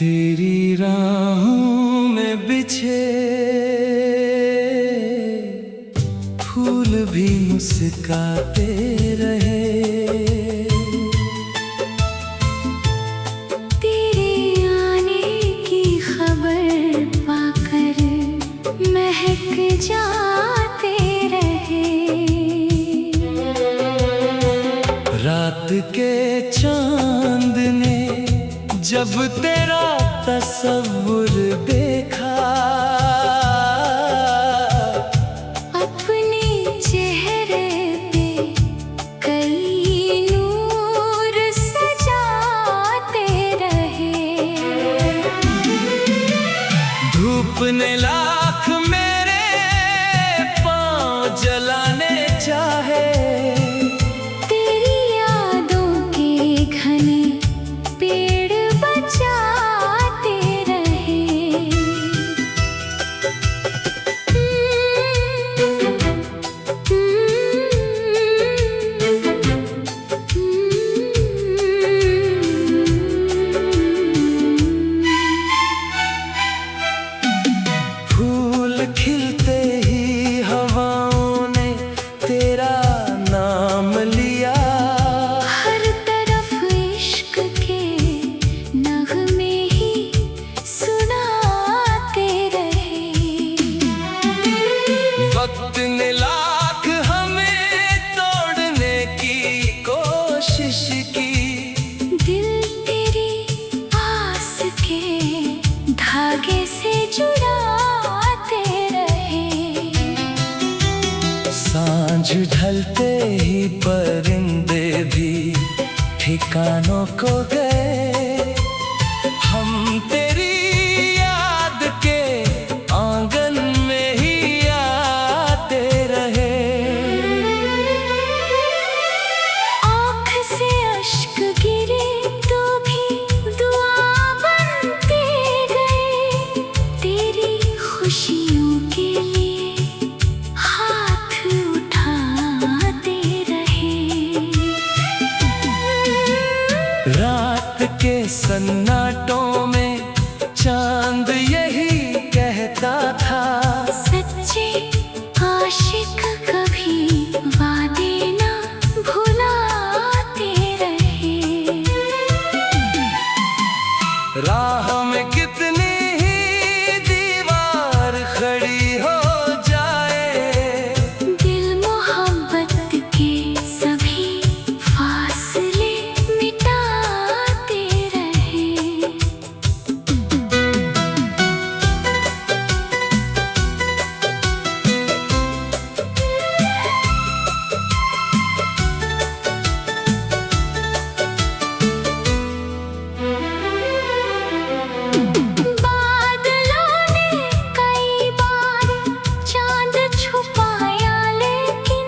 तेरी राहों में बिछे फूल भी मुस्काते रहे। तेरे आने की खबर पाकर महक जाते रहे। रात के चांद ने जब तेरा तस्वुर देखा, अपने चेहरे पे कई नूर सजाते रहे। धूप ने लाख मेरे पाँव जलाने चाहे, तेरी यादों के घने पेड़ बचाते रहे। फूल खिलते ही हवाओं ने तेरा नाम लिया। हर तरफ इश्क के नगमे ही सुनाते रहे। वक्त ने लाख हमें तोड़ने की कोशिश की, दिल तेरी आस के धागे से जुड़ाते रहे। सांझ ढलते ही परिंदे भी ठिकानों को गए। हम तेरी याद के आंगन में ही आते रहे। आँख से अश्क गिरे तो भी दुआ बनते गए। तेरी खुशियों के लिए हाथ उठाते रहे। रात के सन्नाटों में चांद यही कहता था, सच्चे आशिक कभी वादे ना भुलाते रहे। राह में कितनी ही दीवार खड़ी हो जाए, दिल मोहब्बत के सभी फासले मिटाते रहे। बादलों ने कई बार चांद छुपाया, लेकिन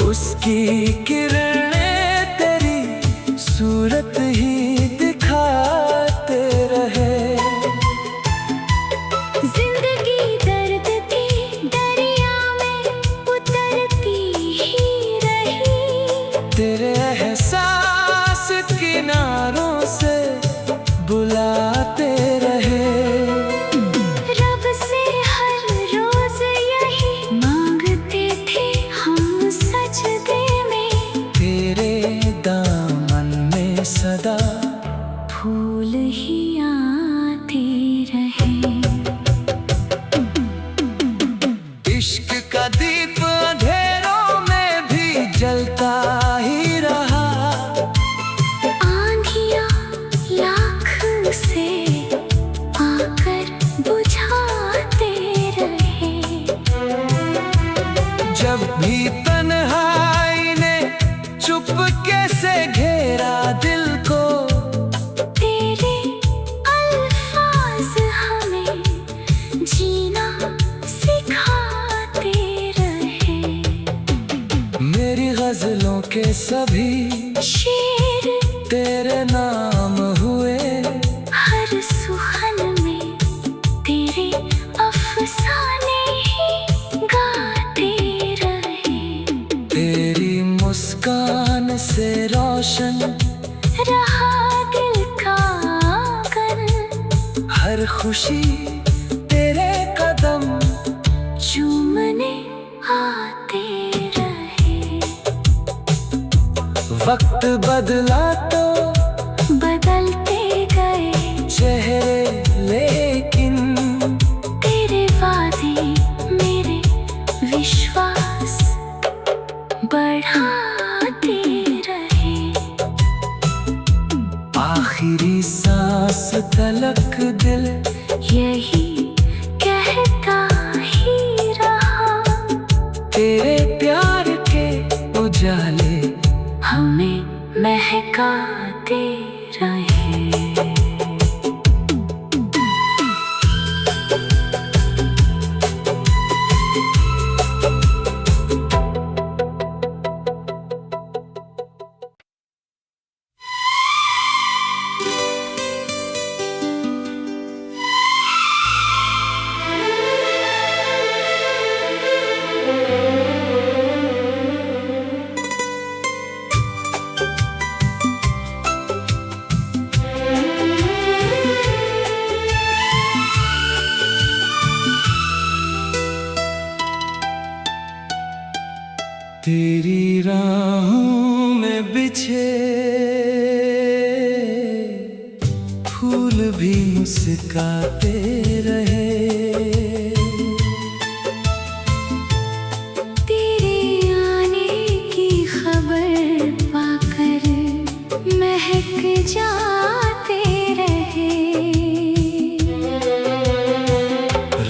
उसकी किरणें तेरी सूरत ही दिखाते रहे। जिंदगी दर्द के दरिया में उतरती ही रही। तेरे एहसास किनारों से बुलाते रहे। रब से हर रोज यही मांगते थे हम सजदे में, तेरे दामन में सदा फूल ही आते रहे। इश्क का दीप अंधेरों में भी जलता ही रहा। आंधियाँ लाख से आकर बुझाते रहे। जब भी तन्हाई ने चुपके से घेरा दिल को, तेरे अल्फाज हमें जीना सिखाते रहे। मेरी गजलों के सभी शेर तेरे नाम हुए। हर सुखन में तेरे अफसाने ही गाते रहे। तेरी मुस्कान से रोशन रहा दिल का आंगन, खुशी तेरे कदम चूमने आते रहे। वक्त बदला तो बदलते गए चेहरे, लेकिन तेरे वादे मेरे विश्वास बढ़ाते रहे। आखिरी सांस तलक दिल यही कहता ही रहा, तेरे प्यार के उजाले हमें महकाते रहे। तेरी राहों में बिछे फूल भी मुस्काते रहे। तेरे आने की खबर पाकर महक जाते रहे।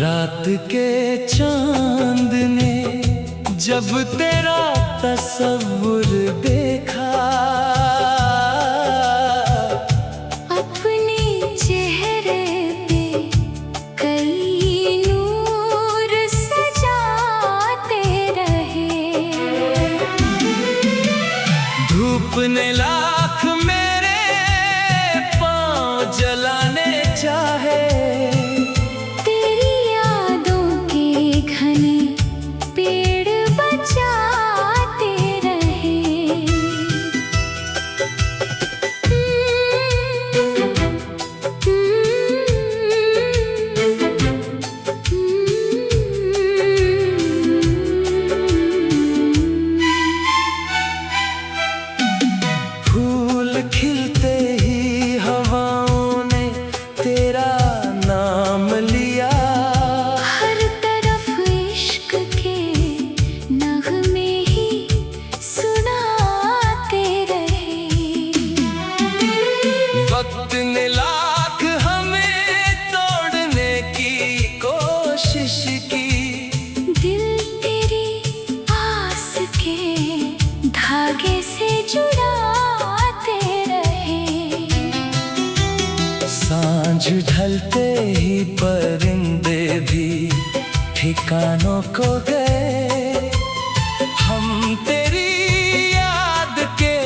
रात के चांद ने जब तेरा तस्वुर देखा, अपने चेहरे पे कई नूर सजाते रहे। धूप ने लाख मेरे पाँव जलाने चाहे, तेरी यादों के घने पेड़ बचाते रहे। फूल खिलते ही हवाओं ने तेरा नाम लिया। हर तरफ इश्क के नगमे ही सुनाते रहे। वक्त ने लाख हमें तोड़ने की कोशिश की, दिल तेरी आस के धागे से जुड़ाते रहे। सांझ ढलते ही परिंदे भी ठिकानों को गए। हम तेरी याद के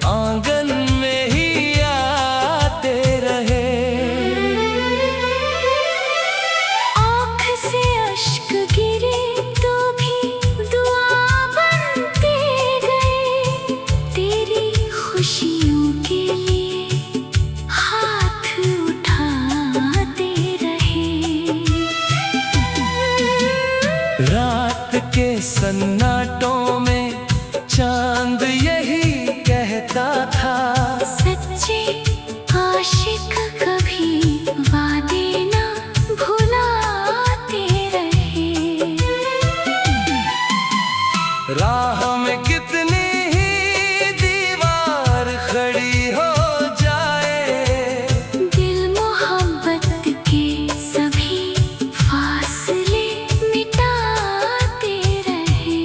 आंगन में ही आते रहे। आँख से अश्क गिरे तो भी दुआ बनते गए। तेरी खुशियों के लिए हाथ उठाते रहे। रात के सन्नाटों में चांद यही कहता था, सच्चे आशिक कभी वादे ना भुलाते रहे। राह में कितनी ही दीवार खड़ी हो जाए, दिल मोहब्बत के सभी फासले मिटाते रहे।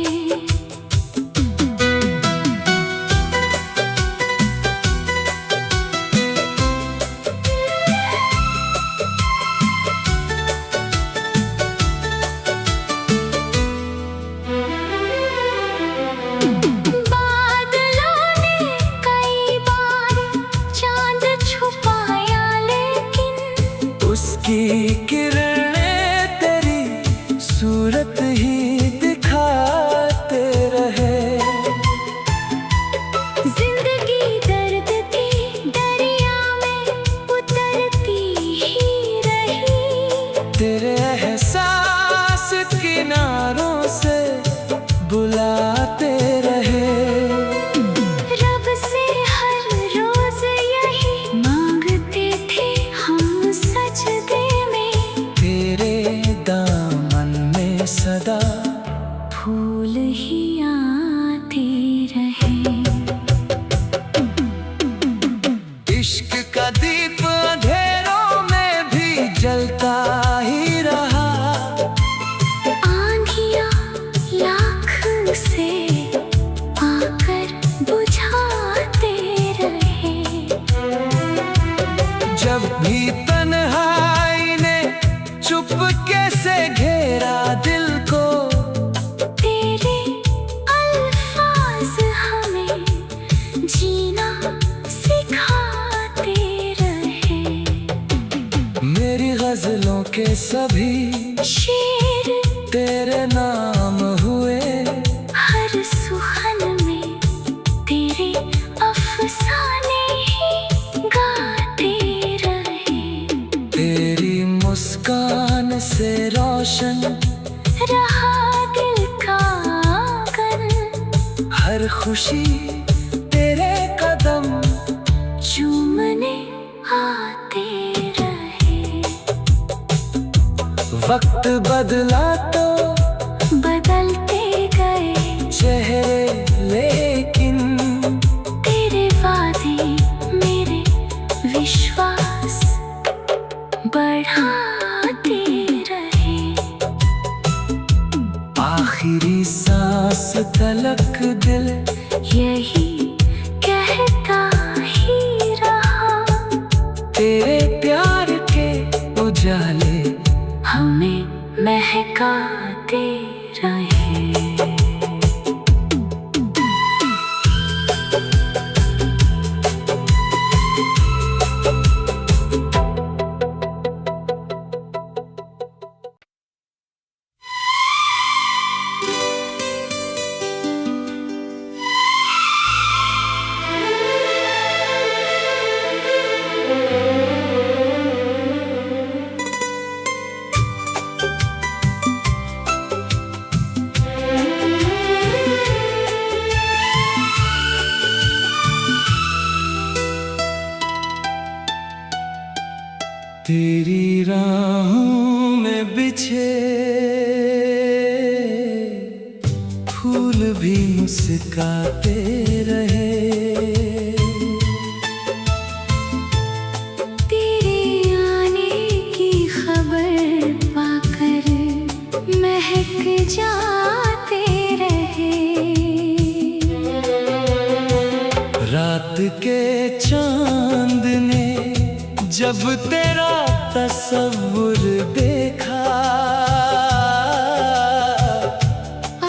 कैसे घेरा दिल को। तेरे अल्फाज हमें जीना सिखाते रहे। मेरी गजलों के सभी शेर तेरे नाम हुए। हर सुखन में तेरे अफसाने ही गाते रहे। तेरी मुस्कान से रोशन रहा दिल का आंगन। हर खुशी तेरे कदम चूमने आते रहे। वक्त बदला तो बदलते गए चेहरे, लेकिन तेरे वादे मेरे विश्वास बढ़ाते रहे। आखिरी सांस तलक दिल यही कहता ही रहा। तेरे प्यार के उजाले हमें महकाते रहे। तेरी राहों में बिछे फूल भी मुस्काते रहे। तेरे आने की खबर पाकर महक जाते रहे। रात के चांद ने जब तेरा तस्वुर देखा,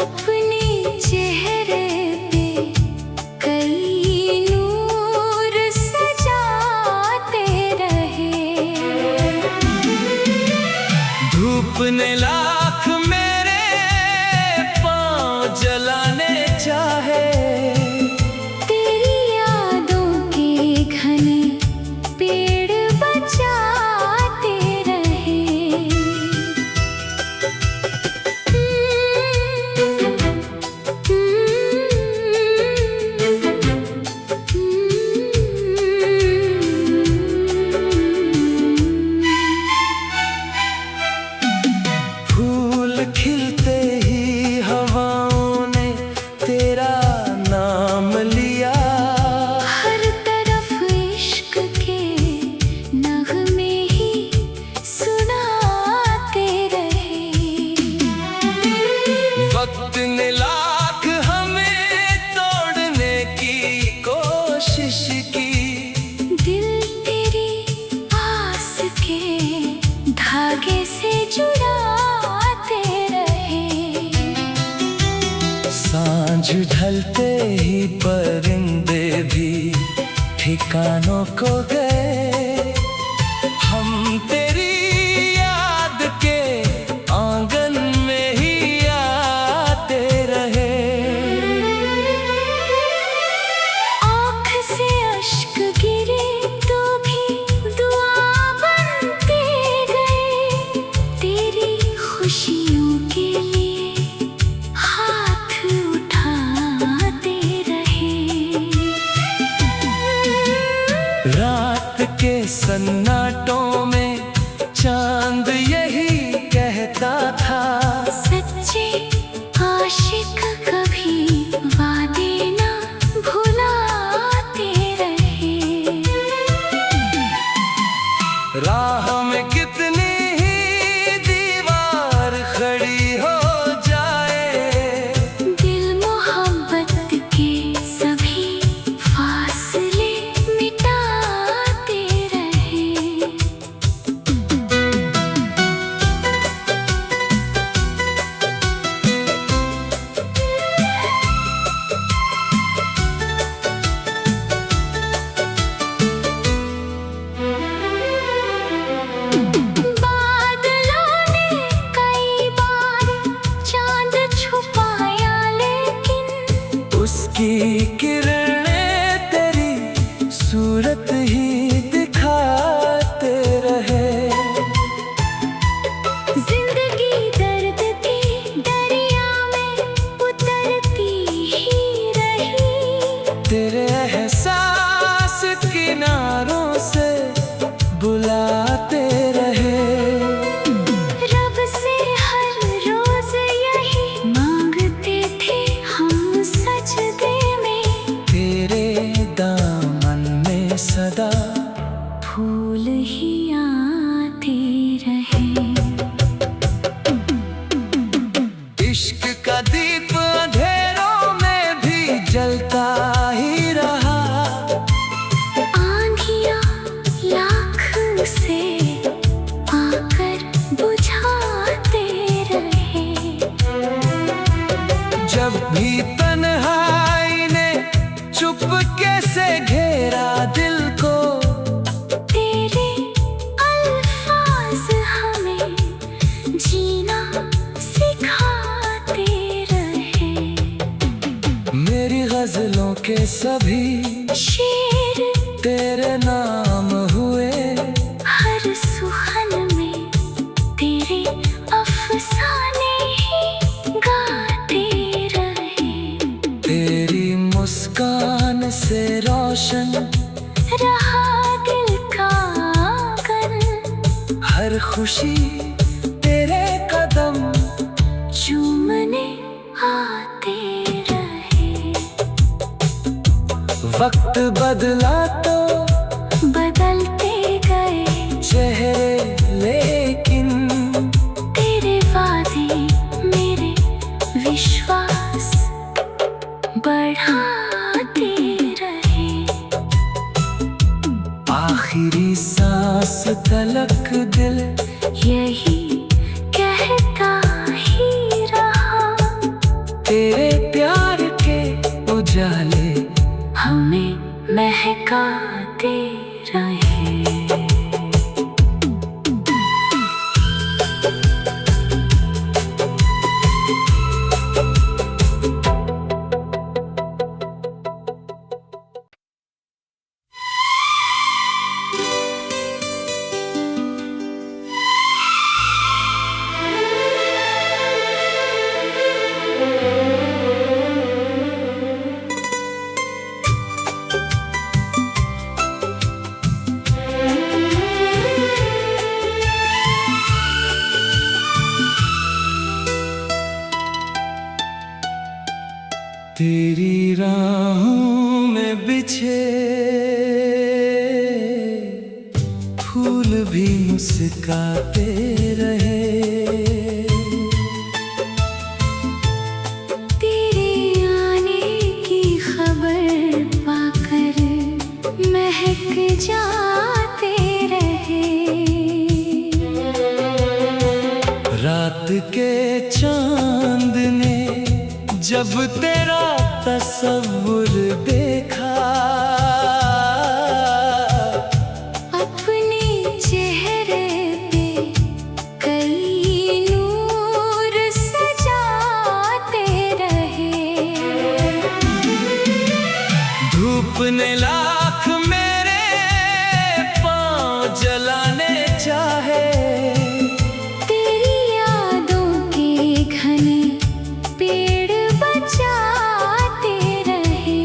अपने चेहरे पे कई नूर सजाते रहे। धूप ने लाख मेरे पाँव जलाने चाहे। तेरी यादों के घने पेड़ बचाते रहे। फूल खिलते ही हवाओं ने तेरा नाम लिया। हर तरफ इश्क के नगमे ही सुनाते रहे। वक्त ने लाख हमें तोड़ने की कोशिश की। दिल तेरी आस के धागे से जुड़ाते रहे। सांझ ढलते ही परिंदे भी ठिकानों को गए। हम तेरी याद के आंगन में ही आते रहे। आँख से अश्क गिरे तो भी दुआ बनते गए। तेरी खुशियों के लिए हाथ उठाते रहे। रात के सन्नाटों में चांद यही कहता था। सच्चे आशिक कभी वादे ना भुलाते रहे। राह में कितनी ही दीवार खड़ी हो जाए। दिल मोहब्बत के सभी फासले मिटाते रहे। भी तन्हाई ने चुपके से घेरा दिल को। तेरे अल्फाज हमें जीना सिखाते रहे। मेरी गजलों के सभी शेर तेरे नाम हुए। हर सुखन में तेरे अफसाने ही गाते रहे। तेरी मुस्कान से रोशन रहा दिल का आंगन। हर खुशी तेरे कदम चूमने आते रहे। वक्त बदला तो बदलते गए चेहरे, लेकिन तेरे वादे मेरे विश्वास बढ़ाते रहे। आखिरी सांस तलक दिल यही कहता ही रहा। तेरे प्यार के उजाले हमें महकाते रहे। तेरी राहों में बिछे फूल भी मुस्काते रहे। तेरे आने की खबर पाकर महक जाते रहे। रात के चांद ने जब तेरा तस्वुर देखा, अपने चेहरे पे कई नूर सजाते रहे। धूप ने लाख मेरे पाँव जलाने चाहे। तेरी यादों के घने पेड़ बचाते रहे।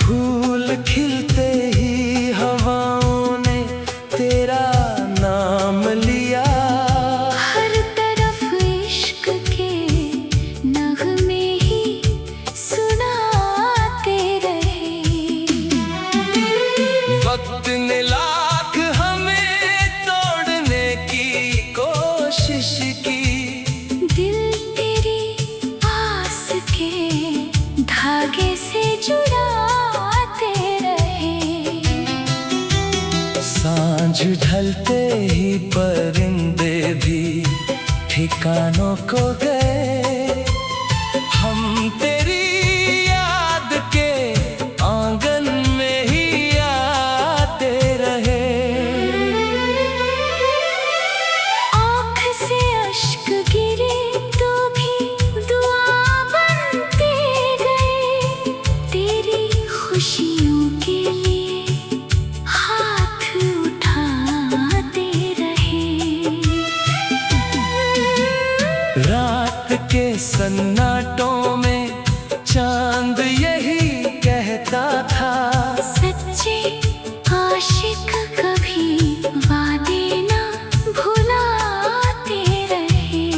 फूल खिलते ही हवाओं ने तेरा नाम लिया। हर तरफ इश्क के नगमे ही सुनाते रहे। वक्त ने लाख हमें तोड़ने की कोशिश की। दिल तेरी आस के धागे से जुड़ाते रहे। सांझ ढलते ही परिंदे भी ठिकानों को गए। हम तेरी याद के आंगन में ही आते रहे। आँख से अश्क गिरे तो भी दुआ बनते गए। तेरी खुशियों के लिए हाथ उठाते रहे। रात के सन्नाटों में चांद यही कहता था। सच्चे आशिक कभी वादे ना भुलाते रहे।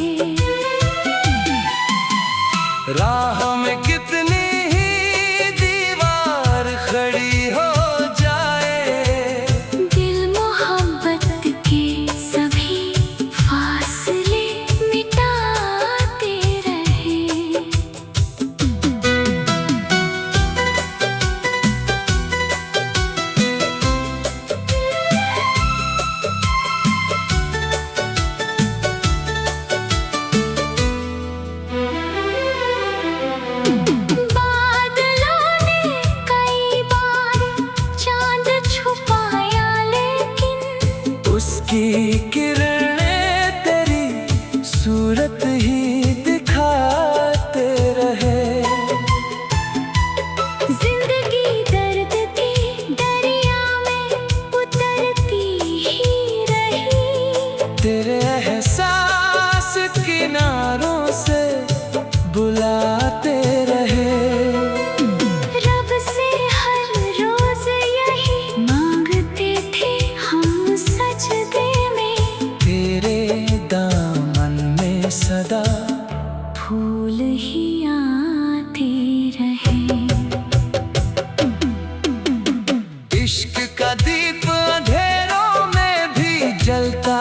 राह में कितनी ही दीवार खड़ी हो जाए। दिल मोहब्बत के सभी फासले मिटाते रहे। सूरत ही दिखाते रहे। जिंदगी दर्द के दरिया में उतरती ही रही। तेरे एहसास किनारों से बुलाते रहे। रब से हर रोज यही मांगते थे हम सजदे में। तेरे दामन में सदा फूल ही आते रहे। इश्क का दीप अंधेरों में भी जलता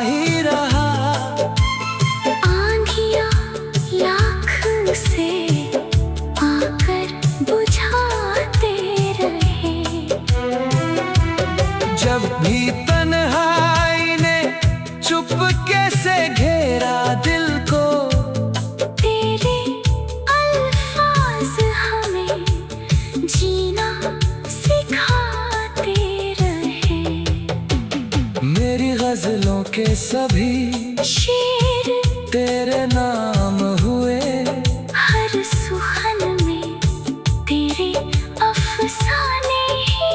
ही रहा। आंधियाँ लाख से आकर बुझाते रहे। जब भी तन्हाई ने चुपके से घेरा दिल को, तेरे अल्फाज हमें जीना सिखाते रहे। मेरी गजलों के सभी शेर तेरे नाम हुए। हर सुखन में तेरे अफसाने ही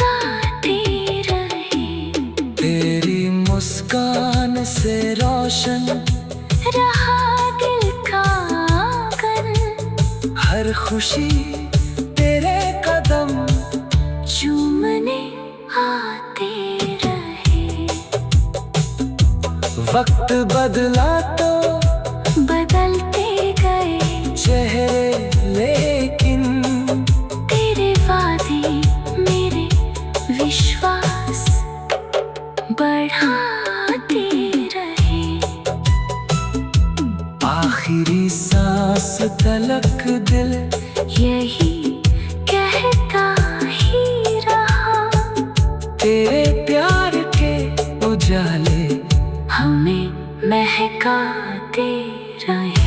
गाते रहे। तेरी मुस्कान से रोशन रहा दिल का आंगन। हर खुशी तेरे कदम चूमने आते रहे। वक्त बदला तो बदलते गए चेहरे, लेकिन तेरे वादे मेरे विश्वास बढ़ाते रहे। आखिरी सांस तलक दिल यही कहता ही रहा। तेरे प्यार के उजाले हमें महकाते रहे।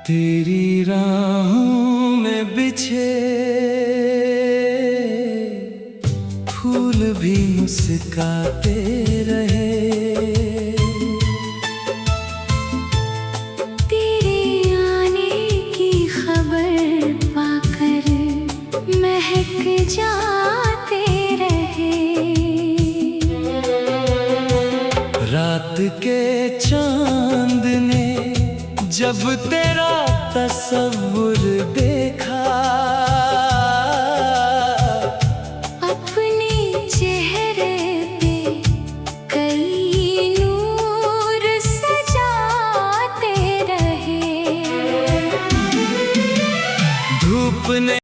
तेरी राहों में बिछे फूल भी मुस्काते रहे। तेरे आने की खबर पाकर महक जाते रहे। रात के चांद ने जब तेरा तस्वुर देखा,